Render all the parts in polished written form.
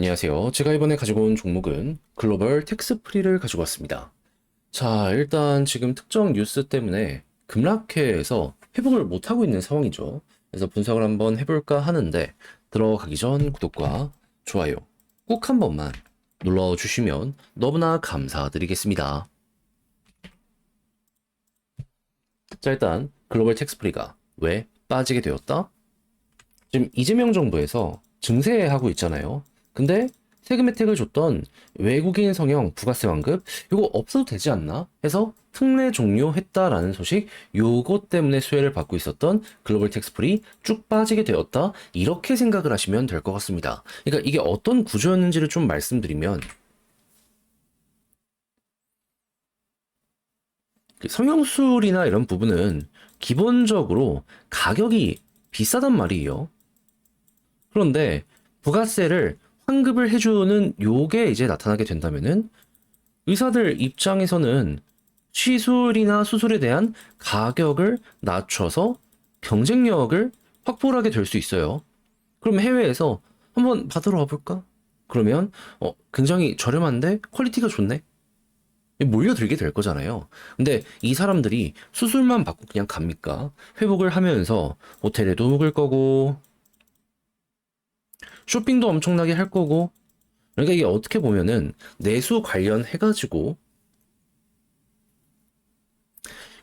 안녕하세요. 제가 이번에 가지고 온 종목은 글로벌 텍스프리를 가지고 왔습니다. 자, 일단 지금 특정 뉴스 때문에 급락해서 회복을 못하고 있는 상황이죠. 그래서 분석을 한번 해볼까 하는데 들어가기 전 구독과 좋아요 꼭 한 번만 눌러주시면 너무나 감사드리겠습니다. 자, 일단 글로벌 텍스프리가 왜 빠지게 되었다? 지금 이재명 정부에서 증세하고 있잖아요. 근데 세금 혜택을 줬던 외국인 성형 부가세 완급 이거 없어도 되지 않나 해서 특례 종료했다라는 소식, 요것 때문에 수혜를 받고 있었던 글로벌 텍스프리 쭉 빠지게 되었다, 이렇게 생각을 하시면 될 것 같습니다. 그러니까 이게 어떤 구조였는지를 좀 말씀드리면, 그 성형술이나 이런 부분은 기본적으로 가격이 비싸단 말이에요. 그런데 부가세를 환급을 해주는 요게 이제 나타나게 된다면은 의사들 입장에서는 시술이나 수술에 대한 가격을 낮춰서 경쟁력을 확보하게 될 수 있어요. 그럼 해외에서 한번 받으러 와볼까? 그러면 굉장히 저렴한데 퀄리티가 좋네? 몰려들게 될 거잖아요. 근데 이 사람들이 수술만 받고 그냥 갑니까? 회복을 하면서 호텔에도 묵을 거고 쇼핑도 엄청나게 할 거고, 그러니까 이게 어떻게 보면은 내수 관련해가지고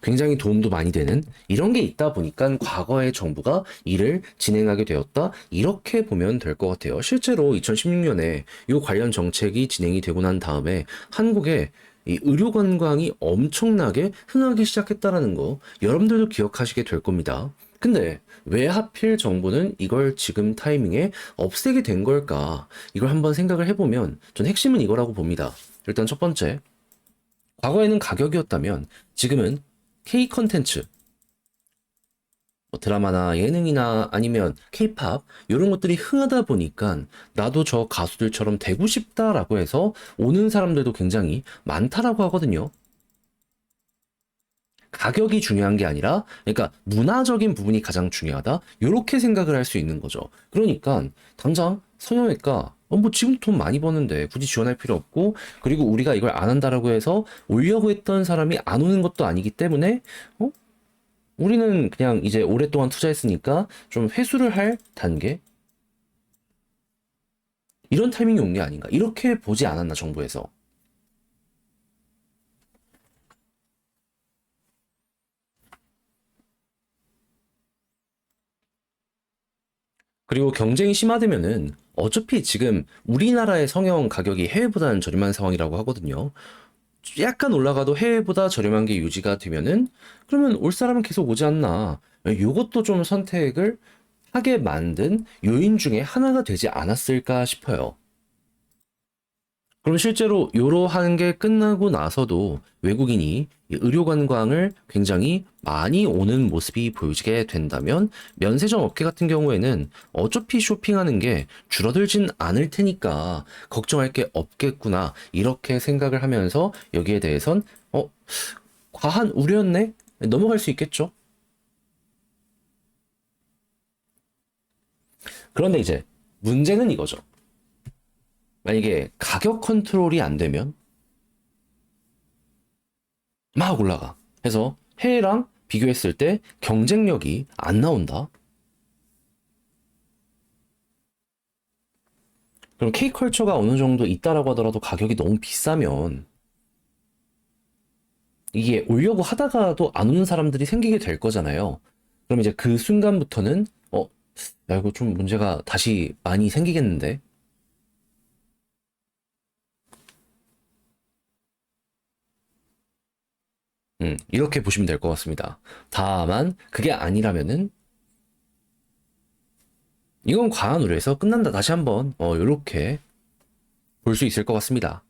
굉장히 도움도 많이 되는 이런 게 있다 보니까 과거의 정부가 이를 진행하게 되었다, 이렇게 보면 될 것 같아요. 실제로 2016년에 이 관련 정책이 진행이 되고 난 다음에 한국에 이 의료 관광이 엄청나게 흥하기 시작했다라는 거 여러분들도 기억하시게 될 겁니다. 근데 왜 하필 정부는 이걸 지금 타이밍에 없애게 된 걸까? 이걸 한번 생각을 해보면 전 핵심은 이거라고 봅니다. 일단 첫 번째, 과거에는 가격이었다면 지금은 K 컨텐츠, 뭐 드라마나 예능이나 아니면 K-팝 이런 것들이 흥하다 보니까 나도 저 가수들처럼 되고 싶다라고 해서 오는 사람들도 굉장히 많다라고 하거든요. 가격이 중요한 게 아니라, 그러니까 문화적인 부분이 가장 중요하다, 이렇게 생각을 할 수 있는 거죠. 그러니까 당장 성형외과 뭐 지금 돈 많이 버는데 굳이 지원할 필요 없고, 그리고 우리가 이걸 안 한다라고 해서 오려고 했던 사람이 안 오는 것도 아니기 때문에 우리는 그냥 이제 오랫동안 투자했으니까 좀 회수를 할 단계, 이런 타이밍이 온 게 아닌가, 이렇게 보지 않았나 정부에서. 그리고 경쟁이 심화되면은 어차피 지금 우리나라의 성형 가격이 해외보다는 저렴한 상황이라고 하거든요. 약간 올라가도 해외보다 저렴한 게 유지가 되면은 그러면 올 사람은 계속 오지 않나. 요것도 좀 선택을 하게 만든 요인 중에 하나가 되지 않았을까 싶어요. 그럼 실제로 이러한 게 끝나고 나서도 외국인이 이 의료 관광을 굉장히 많이 오는 모습이 보이게 된다면 면세점 업계 같은 경우에는 어차피 쇼핑하는 게 줄어들진 않을 테니까 걱정할 게 없겠구나, 이렇게 생각을 하면서 여기에 대해선 과한 우려였네? 넘어갈 수 있겠죠. 그런데 이제 문제는 이거죠. 만약에 가격 컨트롤이 안 되면 막 올라가. 해서 해외랑 비교했을 때 경쟁력이 안 나온다. 그럼 K컬처가 어느 정도 있다라고 하더라도 가격이 너무 비싸면 이게 오려고 하다가도 안 오는 사람들이 생기게 될 거잖아요. 그럼 이제 그 순간부터는 야, 이거 좀 문제가 다시 많이 생기겠는데? 이렇게 보시면 될 것 같습니다. 다만 그게 아니라면은 이건 과한 우려에서 끝난다. 다시 한번 이렇게 볼 수 있을 것 같습니다.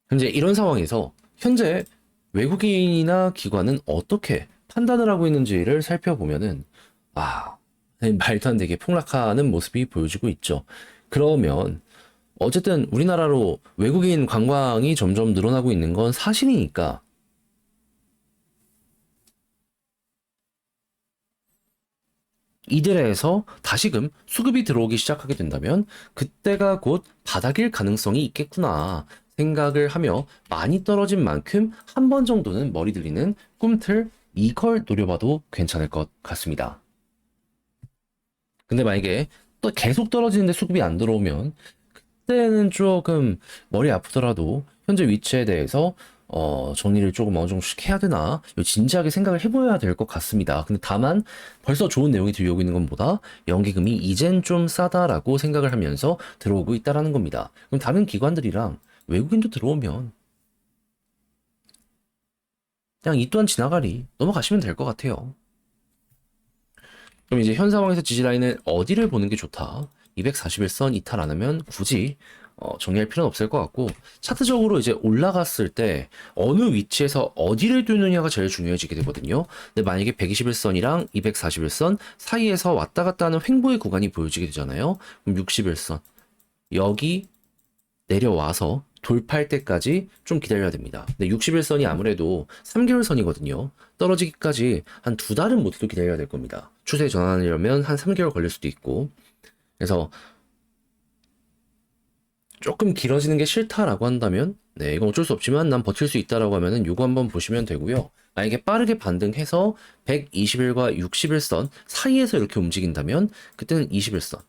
현재 이런 상황에서 현재 외국인이나 기관은 어떻게 판단을 하고 있는지를 살펴보면은 아, 말도 안 되게 폭락하는 모습이 보여지고 있죠. 그러면 어쨌든 우리나라로 외국인 관광이 점점 늘어나고 있는 건 사실이니까 이들에서 다시금 수급이 들어오기 시작하게 된다면 그때가 곧 바닥일 가능성이 있겠구나 생각을 하며 많이 떨어진 만큼 한 번 정도는 머리 들리는 꿈틀 이걸 노려봐도 괜찮을 것 같습니다. 근데 만약에 또 계속 떨어지는데 수급이 안 들어오면 그때는 조금 머리 아프더라도 현재 위치에 대해서 정리를 조금 어느 정도씩 해야 되나 진지하게 생각을 해봐야 될 것 같습니다. 근데 다만 벌써 좋은 내용이 들어오고 있는 것보다 연기금이 이젠 좀 싸다라고 생각을 하면서 들어오고 있다라는 겁니다. 그럼 다른 기관들이랑 외국인도 들어오면 그냥 이 또한 지나가리 넘어가시면 될 것 같아요. 그럼 이제 현 상황에서 지지라인은 어디를 보는 게 좋다? 241선 이탈 안 하면 굳이 정리할 필요는 없을 것 같고 차트적으로 이제 올라갔을 때 어느 위치에서 어디를 뚫느냐가 제일 중요해지게 되거든요. 근데 만약에 121선이랑 241선 사이에서 왔다 갔다 하는 횡보의 구간이 보여지게 되잖아요. 그럼 61선 여기 내려와서 돌파할 때까지 좀 기다려야 됩니다. 근데 61선이 아무래도 3개월 선이거든요. 떨어지기까지 한 2달은 못해도 기다려야 될 겁니다. 추세 전환하려면 한 3개월 걸릴 수도 있고. 그래서 조금 길어지는 게 싫다라고 한다면 네, 이건 어쩔 수 없지만 난 버틸 수 있다라고 하면은 요거 한번 보시면 되고요. 만약에 빠르게 반등해서 120일과 60일선 사이에서 이렇게 움직인다면 그때는 21선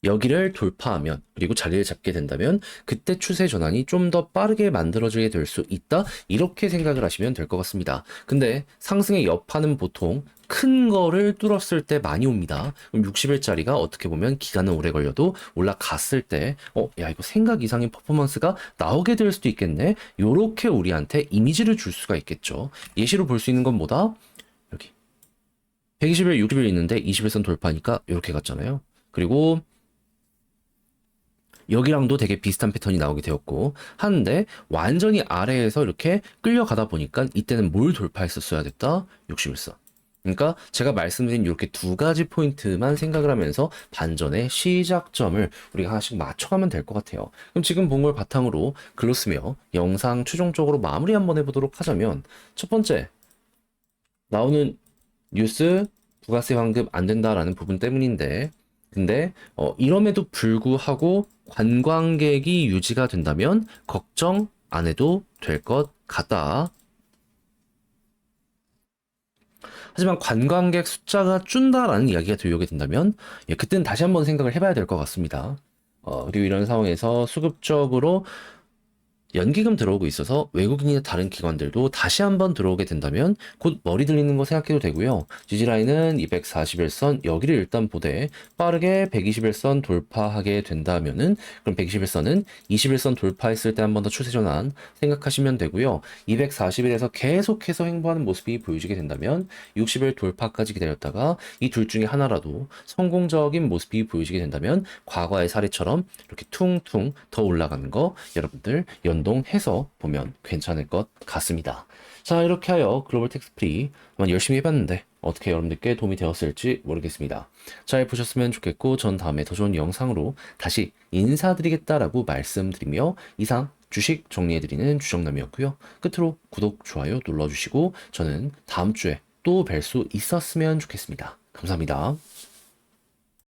여기를 돌파하면 그리고 자리를 잡게 된다면 그때 추세 전환이 좀 더 빠르게 만들어지게 될 수 있다 이렇게 생각을 하시면 될 것 같습니다. 근데 상승의 여파는 보통 큰 거를 뚫었을 때 많이 옵니다. 그럼 60일짜리가 어떻게 보면 기간은 오래 걸려도 올라갔을 때 야 이거 생각 이상의 퍼포먼스가 나오게 될 수도 있겠네 요렇게 우리한테 이미지를 줄 수가 있겠죠. 예시로 볼 수 있는 건 뭐다? 여기 120일 60일 있는데 21선 돌파니까 이렇게 갔잖아요. 그리고 여기랑도 되게 비슷한 패턴이 나오게 되었고 하는데 완전히 아래에서 이렇게 끌려가다 보니까 이때는 뭘 돌파했었어야 됐다? 61선. 그러니까 제가 말씀드린 이렇게 두 가지 포인트만 생각을 하면서 반전의 시작점을 우리가 하나씩 맞춰가면 될 것 같아요. 그럼 지금 본 걸 바탕으로 글로 쓰며 영상 최종적으로 마무리 한번 해보도록 하자면 첫 번째 나오는 뉴스 부가세 환급 안 된다라는 부분 때문인데 근데 이럼에도 불구하고 관광객이 유지가 된다면 걱정 안 해도 될 것 같다. 하지만 관광객 숫자가 준다라는 이야기가 들려오게 된다면 그때는 다시 한번 생각을 해봐야 될 것 같습니다. 그리고 이런 상황에서 수급적으로 연기금 들어오고 있어서 외국인이나 다른 기관들도 다시 한번 들어오게 된다면 곧 머리 들리는 거 생각해도 되고요. 지지라인은 241선 여기를 일단 보되 빠르게 121선 돌파하게 된다면은 그럼 121선은 21선 돌파했을 때 한 번 더 추세 전환 생각하시면 되고요. 241에서 계속해서 횡보하는 모습이 보여지게 된다면 60일 돌파까지 기다렸다가 이 둘 중에 하나라도 성공적인 모습이 보여지게 된다면 과거의 사례처럼 이렇게 퉁퉁 더 올라가는 거 여러분들 연동해서 보면 괜찮을 것 같습니다. 자, 이렇게 하여 글로벌 텍스 프리 한번 열심히 해봤는데 어떻게 여러분들께 도움이 되었을지 모르겠습니다. 잘 보셨으면 좋겠고 전 다음에 더 좋은 영상으로 다시 인사드리겠다라고 말씀드리며 이상 주식 정리해드리는 주정남이었고요. 끝으로 구독, 좋아요 눌러주시고 저는 다음 주에 또 뵐 수 있었으면 좋겠습니다. 감사합니다.